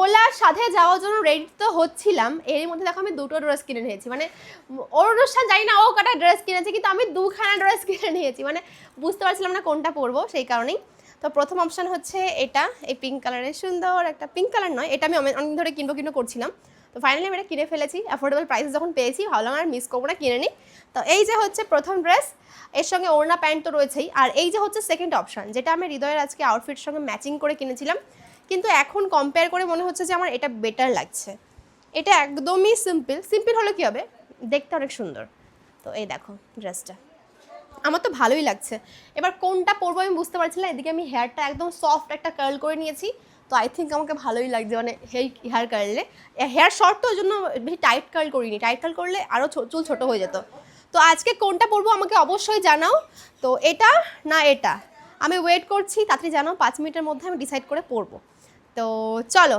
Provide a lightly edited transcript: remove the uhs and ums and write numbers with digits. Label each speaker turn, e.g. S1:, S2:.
S1: ভোলার সাথে যাওয়ার জন্য রেডি তো হচ্ছিলাম, এর মধ্যে দেখো আমি দুটো ড্রেস কিনে নিয়েছি। মানে ওর অনুষ্ঠান জানি না ও কটা ড্রেস কিনেছে, কিন্তু আমি দুখানা ড্রেস কিনে নিয়েছি। মানে বুঝতে পারছিলাম না কোনটা পরবো, সেই কারণেই। তো প্রথম অপশান হচ্ছে এটা, এই পিঙ্ক কালারের সুন্দর একটা, পিঙ্ক কালার নয়, এটা আমি অনেক ধরে কিনবো করছিলাম। তো ফাইনালি আমি এটা কিনে ফেলেছি, অ্যাফোর্ডেবল প্রাইসে যখন পেয়েছি ভাবলাম আর মিস করবো না, কিনে নিই। তো এই যে হচ্ছে প্রথম ড্রেস, এর সঙ্গে ওড়না প্যান্ট তো রয়েছেই। আর এই যে হচ্ছে সেকেন্ড অপশান, যেটা আমি হৃদয়ের আজকে আউটফিটের সঙ্গে ম্যাচিং করে কিনেছিলাম, কিন্তু এখন কম্পেয়ার করে মনে হচ্ছে যে আমার এটা বেটার লাগছে। এটা একদমই সিম্পল হলে কী হবে, দেখতে অনেক সুন্দর। তো এই দেখো ড্রেসটা, আমার তো ভালোই লাগছে। এবার কোনটা পরবো আমি বুঝতে পারছি না। এদিকে আমি হেয়ারটা একদম সফট একটা কার্ল করে নিয়েছি, তো আই থিঙ্ক আমাকে ভালোই লাগছে। মানে হেয়ার কার্লে, হেয়ার শর্ট তো ওই জন্য বেশি টাইট কার্ল করিনি, টাইট কার্ল করলে আরও চুল ছোটো হয়ে যেত। তো আজকে কোনটা পরবো আমাকে অবশ্যই জানাও, তো এটা না এটা, আমি ওয়েট করছি, তাড়াতাড়ি জানাও, 5 মিনিটের মধ্যে আমি ডিসাইড করে পরবো। তো চলো।